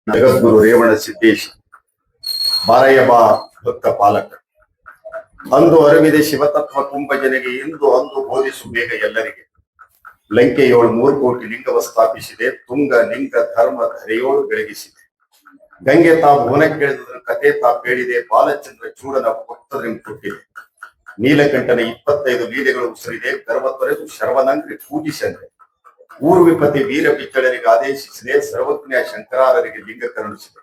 ಜಗದ್ಗುರು ರೇವಣ ಸಿದ್ದೇಶ ಬಾರಯ್ಯ ಬಾ ಭಕ್ತ ಪಾಲಕ ಅಂದು ಅರಿವಿದೆ ಶಿವತತ್ವ ಕುಂಭ ಜನಗೆ ಇಂದು ಅಂದು ಬೋಧಿಸು ಬೇಗ ಎಲ್ಲರಿಗೆ ಲಂಕೆಯೋಳು 3 ಕೋಟಿ ಲಿಂಗವ ಸ್ಥಾಪಿಸಿದೆ ತುಂಗ ಲಿಂಗ ಧರ್ಮ ಧರೆಯೋಳು ಬೆಳಗಿಸಿದೆ ಗಂಗೆ ತಾ ಭುವನಕ್ಕಿಳಿದ ಕಥೆ ತಾ ಹೇಳಿದೆ ಬಾಲಚಂದ್ರ ಚೂಡನ ಭಕ್ತರಿಂದ ಕೊಟ್ಟಿದೆ ನೀಲಕಂಠನ 25 ಲೀಲೆಗಳು ಉಸಿರಿದೆ ಗರ್ವ ತೊರೆದು ಶರ್ವನಂಗ್ರಿ ಪೂಜಿಸಂದ್ರೆ ಊರ್ವಿಪತಿ ವೀರ ಬಿಚ್ಚಳರಿಗೆ ಆದೇಶಿಸಿದೆ ಸರ್ವಜ್ಞ ಶಂಕರಾರರಿಗೆ ಲಿಂಗ ಕರುಣಿಸಿದೆ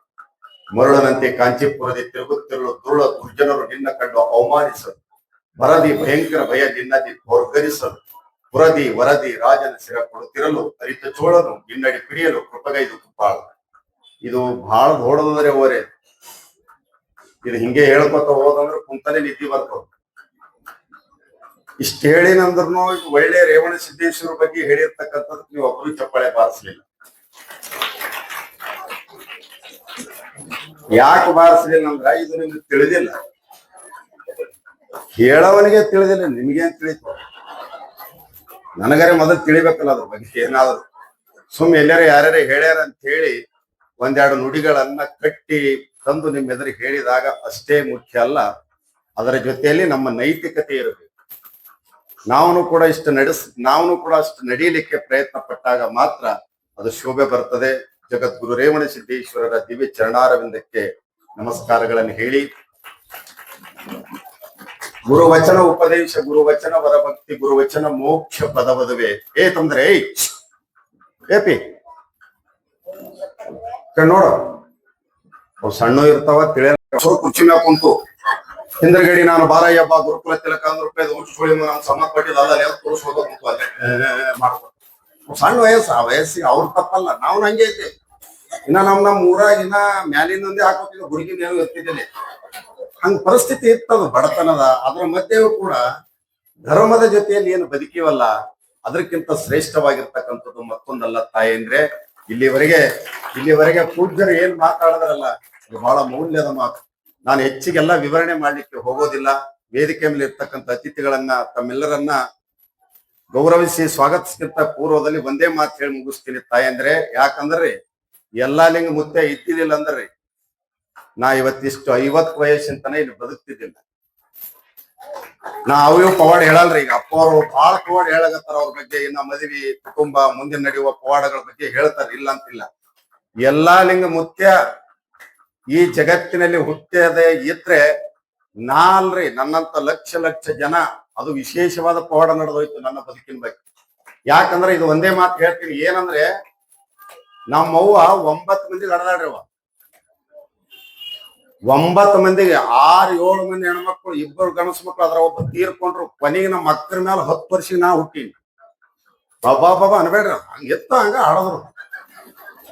ಮರುಳನಂತೆ ಕಾಂಚೀಪುರದಿ ತಿರುಗುತ್ತಿರಲು ದುರುಳ ದುರ್ಜನರು ನಿನ್ನ ಕಂಡು ಅವಮಾನಿಸಲು ವರದಿ ಭಯಂಕರ ಭಯ ನಿನ್ನದಿ ಹೊರ್ಗರಿಸಲು ಪುರದಿ ವರದಿ ರಾಜನ ಸಿರ ಕೊಡುತ್ತಿರಲು ಅರಿತ ಚೋಳನು ನಿನ್ನಡಿ ಪಿಡಿಯಲು ಕೃಪಗೈದು ಕುಪ್ಪಾಳ. ಇದು ಬಹಳ ದೊಡ್ಡದಂದ್ರೆ ಓರೆ ಇದು ಹಿಂಗೆ ಹೇಳ್ಕೊತ ಹೋದಂದ್ರೆ ಕುಂತಲೇ ನಿದ್ದೆ ಬರ್ತದ. ಇಷ್ಟ ಹೇಳಿನಂದ್ರೂ ಇದು ಒಳ್ಳೆ ರೇವಣ ಸಿದ್ದೇಶ್ವರ ಬಗ್ಗೆ ಹೇಳಿರ್ತಕ್ಕಂಥದ್ದು ನೀವು ಒಬ್ಬರು ಚಪ್ಪಾಳೆ ಬಾರಿಸ್ಲಿಲ್ಲ. ಯಾಕೆ ಬಾರಿಸ್ಲಿಲ್ಲ ಅಂದ್ರ ಇದು ನಿಮ್ಗೆ ತಿಳಿದಿಲ್ಲ, ಹೇಳವನಿಗೆ ತಿಳಿದಿಲ್ಲ, ನಿಮ್ಗೇನ್ ತಿಳಿತು? ನನಗರೆ ಮೊದಲು ತಿಳಿಬೇಕಲ್ಲ ಅದ್ರ ಬಗ್ಗೆ ಏನಾದ್ರು. ಸುಮ್ ಎಲ್ಲಾರ ಯಾರ್ಯಾರ ಹೇಳ್ಯಾರ ಅಂತ ಹೇಳಿ ಒಂದೆರಡು ನುಡಿಗಳನ್ನ ಕಟ್ಟಿ ತಂದು ನಿಮ್ಮ ಎದುರು ಹೇಳಿದಾಗ ಅಷ್ಟೇ ಮುಖ್ಯ ಅಲ್ಲ, ಅದರ ಜೊತೆಯಲ್ಲಿ ನಮ್ಮ ನೈತಿಕತೆ ಇರಬೇಕು. ನಾವು ಕೂಡ ಅಷ್ಟು ನಡೀಲಿಕ್ಕೆ ಪ್ರಯತ್ನ ಪಟ್ಟಾಗ ಮಾತ್ರ ಅದು ಶೋಭೆ ಬರ್ತದೆ. ಜಗದ್ಗುರು ರೇವಣ ಸಿದ್ದೇಶ್ವರರ ದಿವ್ಯ ಚರಣಾರವಿಂದಕ್ಕೆ ನಮಸ್ಕಾರಗಳನ್ನು ಹೇಳಿ, ಗುರುವಚನ ಉಪದೇಶ, ಗುರುವಚನ ವರಭಕ್ತಿ, ಗುರುವಚನ ಮೋಕ್ಷ ಪದವದುವೆ ತಂದ್ರೆ ಏಪಿ ನೋಡ ಅವ್ ಸಣ್ಣ ಇರ್ತಾವ ತಿಳಿಯಲ್ಲ. ಕುರ್ಚಿ ಮ್ಯಾಗ ಕುಂತು ಹಿಂದ್ರಗಡಿ ನಾನು ಬಾರಯ್ಯ ಬಾ ಗುರುಕುಲ ತಿಲಕ 100 ರೂಪಾಯಿ ಉಚ್ಕೊಳ್ಳಿ ನಾನು ಸಮ ಕೊಟ್ಟಿದ್ದ ಅಲ್ಲ ತೋರಿಸ್ಬೋದು ಕುಂತು ಅಲ್ಲೇ ಮಾಡ್ಬೋದು. ಸಣ್ಣ ವಯಸ್ಸಿಗೆ ಅವ್ರ ತಪ್ಪಲ್ಲ, ನಾವು ಹಂಗೆ ಐತಿ. ಇನ್ನ ನಮ್ಮ ಊರಾಗ ಇನ್ನ ಮ್ಯಾಲಿನೊಂದೇ ಹಾಕೋತಿದ್ದ ಹುಡುಗಿ ನೀವು ಎತ್ತಿದ್ದೇನೆ, ಹಂಗ ಪರಿಸ್ಥಿತಿ ಇರ್ತದ ಬಡತನದ. ಅದ್ರ ಮಧ್ಯೆಯೂ ಕೂಡ ಧರ್ಮದ ಜೊತೆಯಲ್ಲಿ ಏನು ಬದುಕಿವಲ್ಲ ಅದಕ್ಕಿಂತ ಶ್ರೇಷ್ಠವಾಗಿರ್ತಕ್ಕಂಥದ್ದು ಮತ್ತೊಂದಲ್ಲ ತಾಯಂದ್ರೆ. ಇಲ್ಲಿವರೆಗೆ ಪೂಜ್ಯರು ಏನ್ ಮಾತಾಡಿದ್ರಲ್ಲ ಅದು ಬಹಳ ಮೌಲ್ಯದ ಮಾತು. ನಾನು ಹೆಚ್ಚಿಗೆಲ್ಲ ವಿವರಣೆ ಮಾಡ್ಲಿಕ್ಕೆ ಹೋಗೋದಿಲ್ಲ. ವೇದಿಕೆ ಮೇಲೆ ಇರ್ತಕ್ಕಂಥ ಅತಿಥಿಗಳನ್ನ ತಮ್ಮೆಲ್ಲರನ್ನ ಗೌರವಿಸಿ ಸ್ವಾಗತಿಸ್ಕಿಂತ ಪೂರ್ವದಲ್ಲಿ ಒಂದೇ ಮಾತು ಹೇಳಿ ಮುಗಿಸ್ತೀನಿ ತಾಯಂದ್ರೆ. ಯಾಕಂದ್ರೆ ಎಲ್ಲಾ ಲಿಂಗ ಮುತ್ತೆ ಇದ್ದಿದ್ದಿಲ್ಲ ಅಂದ್ರೆ ನಾ ಇವತ್ತಿಷ್ಟು 50 ವಯಸ್ಸಿಂತನೇ ಇಲ್ಲಿ ಬದುಕ್ತಿದ್ದಿಲ್ಲ. ನಾ ಅವು ಪವಾಡ ಹೇಳಲ್ರಿ. ಈಗ ಅಪ್ಪ ಅವರು ಬಹಳ ಪವಾಡ ಹೇಳಗತ್ತಾರ ಅವ್ರ ಬಗ್ಗೆ, ಇನ್ನ ಮದುವೆ ಕುಟುಂಬ ಮುಂದೆ ನಡೆಯುವ ಪವಾಡಗಳ ಬಗ್ಗೆ ಹೇಳ್ತಾರ, ಇಲ್ಲ ಅಂತಿಲ್ಲ. ಎಲ್ಲಾ ಲಿಂಗ ಮುತ್ಯ ಈ ಜಗತ್ತಿನಲ್ಲಿ ಹುಟ್ಟದೆ ಇದ್ರೆ ನಾ ಅಲ್ರಿ, ನನ್ನಂತ ಲಕ್ಷ ಜನ ಅದು ವಿಶೇಷವಾದ ಪವಾಡ ನಡೆದೋಯ್ತು ನನ್ನ ಬದುಕಿನ ಬಗ್ಗೆ. ಯಾಕಂದ್ರೆ ಇದು ಒಂದೇ ಮಾತು ಹೇಳ್ತೀನಿ, ಏನಂದ್ರೆ ನಮ್ಮವ್ವ 9 ಮಂದಿಗೆ ಹಡದಾಡ್ರವ. 9 ಮಂದಿಗೆ 6-7 ಮಂದಿ ಹೆಣ್ಮಕ್ಳು, 2 ಗಣಸು ಮಕ್ಳು, ಅದ್ರ ಒಬ್ಬ ತೀರ್ಕೊಂಡ್ರು. ಕೊನೆಗೆ ನಮ್ಮ ಅಕ್ಕರ ಮೇಲೆ 10 ವರ್ಷಕ್ಕೆ ನಾ ಹುಟ್ಟೀನಿ. ಬಾಬಾ ಅನ್ಬೇಡ್ರಿ, ಹಂಗ ಎತ್ತ ಹಂಗ ಆಡದ್ರು.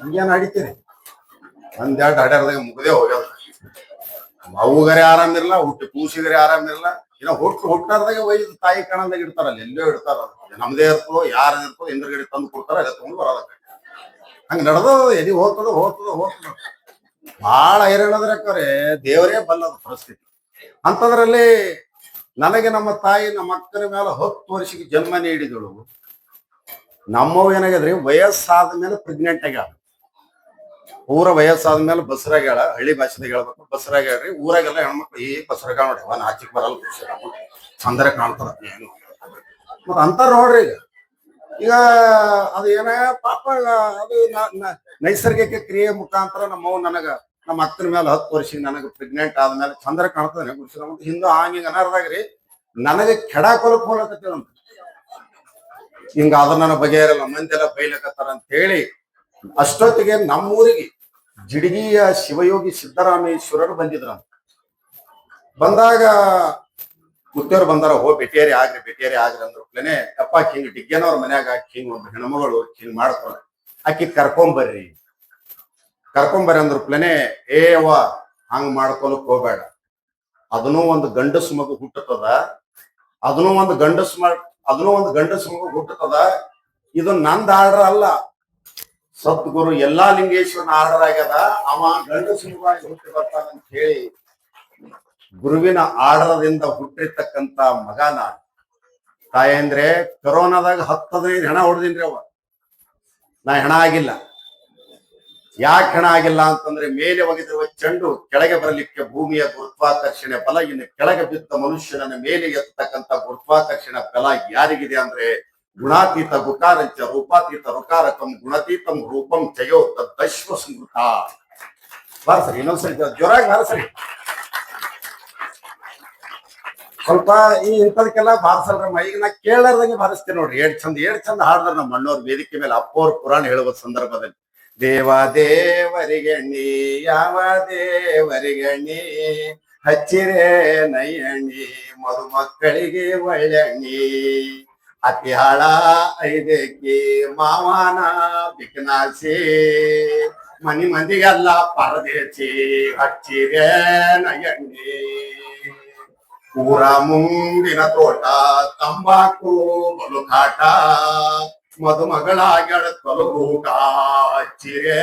ಹಂಗೇನ್ ಆಡಿತೀರಿ? ಒಂದೆರಡು ಆಡ್ಯಾರದಾಗ ಮುಗ್ದೇ ಹೋಗ್ಯದ. ಅವುಗರೆ ಆರಾಮಿರಲ್ಲ, ಕೂಸಿಗರೆ ಆರಾಮಿರಲ್ಲ. ಇನ್ನ ಹುಟ್ಟಾರ್ದಾಗ ಒಯ್ದು ತಾಯಿ ಕಣದಾಗ ಇಡ್ತಾರಲ್ಲ, ಎಲ್ಲೋ ಇಡ್ತಾರ. ನಮ್ದೇ ಇರ್ತದೋ ಯಾರ ಇರ್ತದೋ ಹಿಂದ್ರಗಡೆ ತಂದು ಕೊಡ್ತಾರ, ಎಲ್ಲ ತಗೊಂಡು ಬರೋದಕ್ಕೆ ಹಂಗ ನಡೆದ. ಎಲ್ಲಿ ಹೋಗ್ತದ ಬಹಳ ಹೈರಾಣದ್ರಕ್ಕವ್ರೆ, ದೇವರೇ ಬಲ್ಲದ ಪರಿಸ್ಥಿತಿ. ಅಂತದ್ರಲ್ಲಿ ನನಗೆ ನಮ್ಮ ತಾಯಿ ನಮ್ಮ ಅಕ್ಕನ ಮೇಲೆ 10 ವರ್ಷಕ್ಕೆ ಜನ್ಮ ನೀಡಿದಳು. ನಮ್ಮವ್ ಏನಾಗ್ಯದ್ರಿ, ವಯಸ್ಸಾದ ಮೇಲೆ ಪ್ರೆಗ್ನೆಂಟ್ ಆಗ್ಯಾಳ. ಪೂರ ವಯಸ್ಸಾದ್ಮೇಲೆ ಬಸರಾಗ್ಯಾಳ. ಹಳ್ಳಿ ಭಾಷೆದಾಗ ಹೇಳ್ಬೇಕು, ಬಸರಾಗ್ಯಾಳ್ರಿ. ಊರಾಗೆಲ್ಲ ಹೆಣ್ಮಕ್ಳು ಈ ಬಸರಾಗ ನೋಡಿ ಅವನ್ ಆಚಿಕ್ ಬರಲ್ಲ, ಚಂದ್ರ ಕಾಣ್ತಾರ ಏನು ಮತ್ ಅಂತಾರ ನೋಡ್ರಿ. ಈಗ ಅದು ಏನ ಪಾಪ, ಅದು ನೈಸರ್ಗಿಕ ಕ್ರಿಯೆ ಮುಖಾಂತರ ನಮ್ಮ ಅಕ್ಕನ ಮೇಲೆ 10 ವರ್ಷಕ್ಕೆ ನನಗೆ ಪ್ರೆಗ್ನೆಂಟ್ ಆದ್ಮೇಲೆ ಚಂದ್ರ ಕಾಣ್ತದೆ ಗುಡ್ಸಿದ ಹಿಂದೂ ಹಂಗ ಅನಾರದಾಗ್ರಿ ನನಗೆ ಕೆಡಾಕೊಲಕ್ ಹೋಲಕತ್ತೇವಂತ. ಹಿಂಗ ಅದ್ರ ನನ್ನ ಬಗೆಹರಲ್ಲ, ಮಂದೆಲ್ಲ ಬೈಲಕತ್ತಾರ ಅಂತ ಹೇಳಿ ಅಷ್ಟೊತ್ತಿಗೆ ನಮ್ಮೂರಿಗೆ ಜಿಡಗಿಯ ಶಿವಯೋಗಿ ಸಿದ್ದರಾಮೇಶ್ವರರು ಬಂದಿದ್ರಂತ. ಬಂದಾಗ ಮುತ್ತೇವ್ರು ಬಂದಾರ, ಭೇಟಿಯಾರಿ ಆಗ್ರಿ ಅಂದ್ರು. ಅಪ್ಪ ಹಿಂಗ್ ಡಿಗ್ಗನವ್ರ ಮನ್ಯಾಗ ಹಿಂಗ್ ಒಬ್ಬ ಹೆಣ್ಮಗಳು ಹಿಂಗ್ ಮಾಡ್ತಾರ, ಆಕಿ ಕರ್ಕೊಂಬರ್ರಿ ಅಂದ್ರು. ಅವ್ವ ಹಂಗ ಮಾಡ್ಕೊಳಕ್ ಹೋಗ್ಬೇಡ, ಅದನ್ನೂ ಒಂದು ಗಂಡಸು ಮಗು ಹುಟ್ಟುತ್ತದ, ಅದನ್ನೂ ಒಂದು ಗಂಡಸು ಮಗು ಹುಟ್ಟುತ್ತದ. ಇದು ನಂದ್ ಆರ್ಡರ್ ಅಲ್ಲ, ಸದ್ಗುರು ಎಲ್ಲಾ ಲಿಂಗೇಶ್ವರನ ಆರ್ಡರ್ ಆಗ್ಯದ. ಅವ ಗಂಡಸು ಮಗುವಾಗಿ ಹುಟ್ಟಿ ಬರ್ತಾನಂತ ಹೇಳಿ ಗುರುವಿನ ಆರ್ಡರದಿಂದ ಹುಟ್ಟಿರ್ತಕ್ಕಂತ ಮಗ ನಾನು. ತಾಯಂದ್ರೆ ಕರೋನಾದಾಗ 10-15 ಹೆಣ ಹೊಡೆದಿನ್ರಿ. ನಾ ಹೆಣ ಆಗಿಲ್ಲ. ಯಾಕೆ ಹೆಣ ಆಗಿಲ್ಲ ಅಂತಂದ್ರೆ ಮೇಲೆ ಒಗೆದಿರುವ ಚೆಂಡು ಕೆಳಗೆ ಬರಲಿಕ್ಕೆ ಭೂಮಿಯ ಗುರುತ್ವಾಕರ್ಷಣೆ ಬಲ, ಇನ್ನು ಕೆಳಗೆ ಬಿದ್ದ ಮನುಷ್ಯನನ್ನ ಮೇಲೆ ಎತ್ತತಕ್ಕಂತ ಗುರುತ್ವಾಕರ್ಷಣೆ ಬಲ ಯಾರಿಗಿದೆ ಅಂದ್ರೆ ಗುಣಾತೀತ ಗುಕಾರಂಚ ರೂಪಾತೀತ ರುಕಾರಕಂ ಗುಣತೀತಂ ರೂಪಂ ಚಯೋ ತದ್ದಶ್ವ ಸ್ಮೃತ. ಬಾರಸರಿ ಇನ್ನೊಂದ್ಸರಿ ಜೋರಾಗಿ ಬಾರಸರಿ. ಸ್ವಲ್ಪ ಈ ಇಂಥದಕ್ಕೆಲ್ಲ ಬಾರಿಸಲ್ರ ಈಗ ನಾ ಕೇಳಾರ್ದಂಗೆ ಬಾರಿಸ್ತೀನಿ ನೋಡ್ರಿ. ಏಡ್ ಚಂದ ಹಾಡಿದ್ರ ನಮ್ಮ ಅಣ್ಣವ್ರ ವೇದಿಕೆ ಮೇಲೆ ಅಪ್ಪವ್ರ ಪುರಾಣ ಹೇಳುವ ಸಂದರ್ಭದಲ್ಲಿ ದೇವ ದೇವರಿಗಣ್ಣಿ ಯಾವ ದೇವರಿಗಣ್ಣಿ ಹಚ್ಚಿರೇ ನಯ್ಯಣ್ಣಿ ಮಧುಮಕ್ಕಳಿಗೆ ಒಳ್ಳೆಣ್ಣಿ ಅತಿ ಹಾಳ ಐದಕ್ಕೆ ಮಾವನ ಬಿಕನಾಸಿ ಮನಿ ಮಂದಿಗೆಲ್ಲ ಪರದೇಸಿ ಹಚ್ಚಿರೇ ನಯ್ಯಣ್ಣಿ ಪೂರ ಮುಂದಿನ ತೋಟ ತಂಬಾಕು ಬಲುಕಾಟ ಮದುಮಗಳಾಗ್ಯಾಳ ತೊಲಗೂಟ ಹಚ್ಚಿರೇ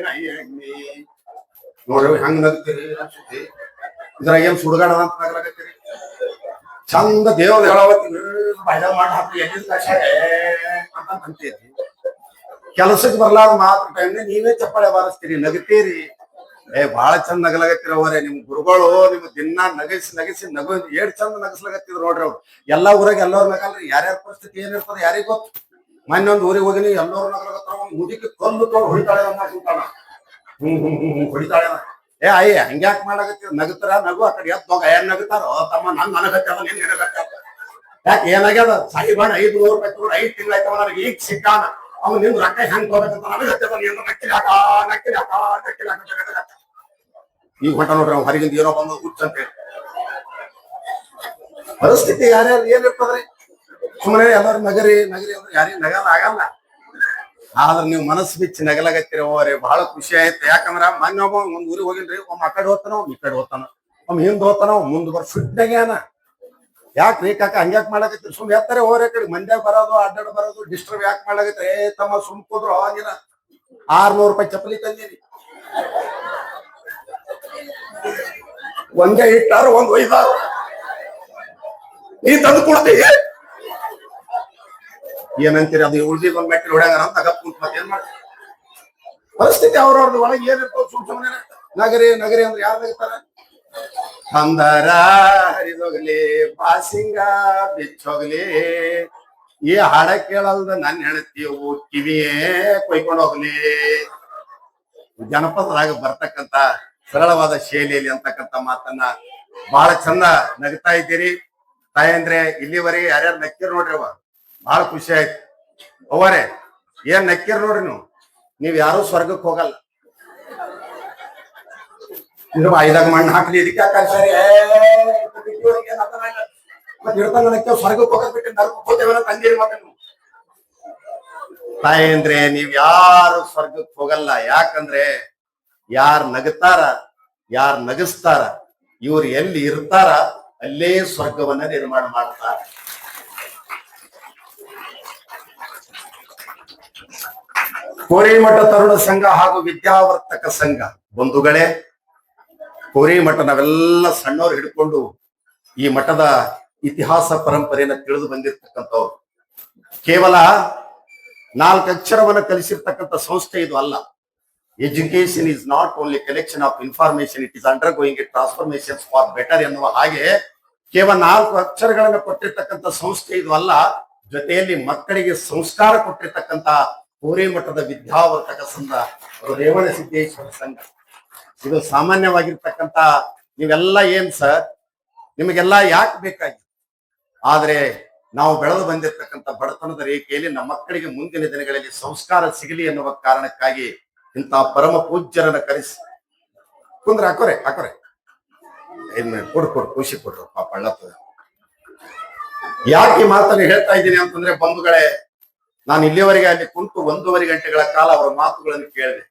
ನಯ್ಯಣ್ಣಿ. ನೋಡ್ರಿ ಹೆಂಗ್ ನಗ್ತೀರಿ ಇದ್ರಾಗ ಏನ್ ಸುಡುಗಾಡ ಅಂತ ನಗಲಾಗತ್ತೀರಿ. ಚಂದ ದೇವ್ರ ಹೇಳವತ್ತಿ ಬಾಯ್ದ ಮಾಡಿ ಹಾಕಿ ಎಲ್ಲಿಂದ ಅಂತ ಅಂತೀರಿ. ಕೆಲಸಕ್ಕೆ ಬರ್ಲಾರ ಮಾತ್ರ ಟೈಮ್ನ ನೀವೇ ಚಪ್ಪಾಳೆ ಬಾರಿಸ್ತೀರಿ, ನಗತೀರಿ. ಬಾಳ ಚಂದ ನಗಲಾಗತ್ತಿರ ಅವರೇ. ನಿಮ್ ಗುರುಗಳು ನಿಮ್ ದಿನ ನಗಿಸಿ ನಗಿಸಿ ನಗು ಚಂದ ನಗಸ್ಲಾಗತ್ತಿದ್ರು ನೋಡ್ರಿ. ಅವ್ರು ಎಲ್ಲಾ ಊರಾಗ ಎಲ್ಲರೂ ನಗಲ್ರಿ. ಯಾರ್ಯಾರ ಪರಿಸ್ಥಿತಿ ಏನಿರ್ತದೆ ಯಾರಿಗ ಗೊತ್ತು. ಮೊನ್ನೆ ಒಂದ್ ಊರಿಗೆ ಹೋಗಿನಿ, ಎಲ್ಲರೂ ನಗಲಾಗತ್ತಾರ. ಮುದಿಗೆ ಕಲ್ಲು ತೊಗೊಂಡು ಹೊಡಿತಾಳೆ ಅಮ್ಮ ಕೂತಾಳ. ಹೊಡಿತಾಳೆ. ಅಯ್ಯ ಹಂಗ್ಯಾಕ್ ಮಾಡಾಕತ್ತೀರ? ನಗತಾರ ನಗು. ಆ ಕಡೆ ಎದ್ದು ಹೋಗ. ಏನ್ ನಗತಾರೋ ತಮ್ಮ ನನ್ ನನಗತ್ತದ ನೀನ್ ನನಗತ್ತ. ಯಾಕೆ ಏನಾಗ್ಯದ? ಸಾಯಿಬಾಣ 500 ರೂಪಾಯಿ ತಗೊಂಡು 5 ತಿಂಗಳಾಯ್ತವ ನನಗೆ ಈಗ ಸಿಕ್ಕಾನ. ಅವ್ನು ನಿಮ್ ರೊಕ್ಕ ಹೆಂಗ್ ತಗೋಬೇಕಂತ ನನಗತ್ತದ. ನೀನ್ ನಕ್ಕಿಲಿ ಹಾಕ ನಕ್ಕಿಲಿ ಹಾಕ ನಕ್ಕಿಲಿ ಹಾಕ. ಈಗ ಹೊಂಟ ನೋಡ್ರಿ ಅವ್ನು ಹೊರಗಿಂದ ಏನೋ ಬಂದು ಹುಚ್ಚಂತೆ. ಪರಿಸ್ಥಿತಿ ಯಾರ್ಯಾರು ಏನಿರ್ತದ್ರಿ? ಸುಮ್ಮನೆ ಎಲ್ಲರೂ ನಗರಿ ನಗರಿ ಅಂದ್ರೆ ಯಾರಿಗ ನಗಲ್ಲ ಆಗಲ್ಲ. ಆದ್ರೆ ನೀವು ಮನಸ್ಸು ಬಿಚ್ಚಿ ನಗಲಾಗತ್ತಿರೋವರೇ ಬಹಳ ಖುಷಿ ಆಯ್ತು. ಯಾಕಂದ್ರ ಮೊನ್ನೆ ಒಬ್ಬ ಒಂದ್ ಊರಿಗೆ ಹೋಗಿನ್ರಿ. ಒಮ್ಮೆ ಆ ಕಡೆ ಹೋಗ್ತಾನ, ಈ ಕಡೆ ಹೋಗ್ತಾನ, ಒಮ್ಮೆ ಹಿಂದ್ ಹೋಗ್ತಾನ, ಮುಂದ್ ಬರ್ ಫಿಟ್ನಾಗ್ಯಾನ. ಯಾಕ್ರಿ ಕಾಕ ಹಂಗ್ಯಾಕ್ ಮಾಡಾಕತ್ರಿ? ಸುಮ್ ಎತ್ತಾರೆ ಹೋರ ಕಡೆ ಮಂದ್ಯಾಗ ಬರೋದು ಅಡ್ಡಾಡ ಬರೋದು ಡಿಸ್ಟರ್ಬ್ ಯಾಕೆ ಮಾಡಾಕತ್ರಿ? ತಮ್ಮ ಸುಮ್ ಕೂದ್ರು ಅವಾಗಿನ 600 ರೂಪಾಯಿ ಚಪ್ಪಲಿ ತಂದೀನಿ. ಒಂದೇ ಇಟ್ಟಾರ ಒಂದ್ ಒಯ್ದಾರ. ನೀ ತಂದು ಕೊಡ್ತಿ ಏನಂತೀರಿ? ಅದು ಉಳ್ದಿದ್ ಒಂದ್ ಮೆಟ್ಟಿಲ್ ಹೊಡ್ಯಾಗ ಅಂತ ಗಪ್ ಕುಂತ ಮತ್ತೆ ಏನ್ ಮಾಡ್ತೀವಿ? ಪರಿಸ್ಥಿತಿ ಅವ್ರವ್ರದ್ದು ಒಳಗೆ ಏನಿರ್ತವ. ಸುಮ್ಮನೆ ನಗರಿ ನಗರಿ ಅಂದ್ರೆ ಯಾರು ನಗತಾರ? ಅಂದರ ಹರಿದೋಗ್ಲಿ ಬಾಸಿಂಗ ಬಿಚ್ಚೋಗ್ಲಿ ಈ ಹಾಡ ಕೇಳಲ್ದ ನನ್ನ ಹೆಣತಿಯವು ಕಿವಿಯೇ ಕೊಯ್ಕೊಂಡು ಹೋಗ್ಲಿ. ಜನಪದದಾಗ ಬರ್ತಕ್ಕಂತ ಸರಳವಾದ ಶೈಲಿಯಲ್ಲಿ ಅಂತಕ್ಕಂಥ ಮಾತನ್ನ ಬಹಳ ಚಂದ ನಗ್ತಾ ಇದ್ದೀರಿ. ತಾಯಂದ್ರೆ ಇಲ್ಲಿವರೆಗೆ ಯಾರ್ಯಾರು ನಕ್ಕಿರ್ ನೋಡ್ರಿ ಅವ ಬಹಳ ಖುಷಿ ಆಯ್ತು. ಅವರೇ ಏನ್ ನಕ್ಕಿರ್ ನೋಡ್ರಿ ನೀವ್ ಯಾರು ಸ್ವರ್ಗಕ್ಕೆ ಹೋಗಲ್ಲ. ಐದಾಗ ಮಣ್ಣು ಹಾಕ್ಲಿ ಇದಕ್ಕೆ ಸ್ವರ್ಗಕ್ಕೆ ಹೋಗಕ್ ಬಿಟ್ಟು ಹೋಗ್ತೇವ ತಂದಿರಿ. ಮತ್ತೆ ತಾಯಿ ಅಂದ್ರೆ ನೀವ್ ಯಾರು ಸ್ವರ್ಗಕ್ಕೆ ಹೋಗಲ್ಲ. ಯಾಕಂದ್ರೆ ಯಾರ್ ನಗತಾರ ಯಾರ್ ನಗಸ್ತಾರ ಇವ್ರು ಎಲ್ಲಿ ಇರ್ತಾರ ಅಲ್ಲೇ ಸ್ವರ್ಗವನ್ನ ನಿರ್ಮಾಣ ಮಾಡ್ತಾರ. ಕೋರಿಮಠ ತರುಣ ಸಂಘ ಹಾಗೂ ವಿದ್ಯಾವರ್ತಕ ಸಂಘ ಬಂಧುಗಳೇ, ಕೋರಿಮಠ ನಾವೆಲ್ಲ ಸಣ್ಣವ್ರು ಹಿಡ್ಕೊಂಡು ಈ ಮಠದ ಇತಿಹಾಸ ಪರಂಪರೆಯನ್ನ ತಿಳಿದು ಬಂದಿರ್ತಕ್ಕಂಥವ್ರು. ಕೇವಲ 4 ಅಕ್ಷರವನ್ನ ಕಲಿಸಿರ್ತಕ್ಕಂಥ ಸಂಸ್ಥೆ ಇದು ಅಲ್ಲ. Education is not only collection of information, it is under going A transformation for better ಎನ್ನುವ ಹಾಗೆ ಕೇವಲ 4 ಅಕ್ಷರಗಳನ್ನ ಕೊಟ್ಟಿರ್ತಕ್ಕಂಥ ಸಂಸ್ಥೆ ಇದು ಅಲ್ಲ, ಜೊತೆಯಲ್ಲಿ ಮಕ್ಕಳಿಗೆ ಸಂಸ್ಕಾರ ಕೊಟ್ಟಿರ್ತಕ್ಕಂಥ ಕೋರಿಮಠದ ವಿದ್ಯಾವರ್ತಕ ಸಂಘ, ರೇವಣ ಸಿದ್ದೇಶ್ವರ ಸಂಘ. ಇದು ಸಾಮಾನ್ಯವಾಗಿರ್ತಕ್ಕಂಥ ನೀವೆಲ್ಲ ಏನ್ ಸರ್ ನಿಮಗೆಲ್ಲ ಯಾಕೆ ಬೇಕಾಗಿ? ಆದ್ರೆ ನಾವು ಬೆಳೆದು ಬಂದಿರತಕ್ಕಂಥ ಬಡತನದ ರೇಖೆಯಲ್ಲಿ ನಮ್ಮ ಮಕ್ಕಳಿಗೆ ಮುಂದಿನ ದಿನಗಳಲ್ಲಿ ಸಂಸ್ಕಾರ ಸಿಗಲಿ ಎನ್ನುವ ಕಾರಣಕ್ಕಾಗಿ ಇಂತಹ ಪರಮ ಪೂಜ್ಯರನ್ನ ಕರೆಸಿ ಕುಂದ್ರೆ ಹಾಕೋರೆ ಕೊಡು ಖುಷಿ ಕೊಟ್ರು ಪಾಪ ಅಳ್ಳತ್ತದ. ಯಾಕೆ ಮಾತನ್ನು ಹೇಳ್ತಾ ಇದ್ದೀನಿ ಅಂತಂದ್ರೆ ಬಂಧುಗಳೇ, ನಾನು ಇಲ್ಲಿವರೆಗೆ ಅಲ್ಲಿ ಕುಂತು 1.5 ಗಂಟೆಗಳ ಕಾಲ ಅವರ ಮಾತುಗಳನ್ನು ಕೇಳಿದೆ.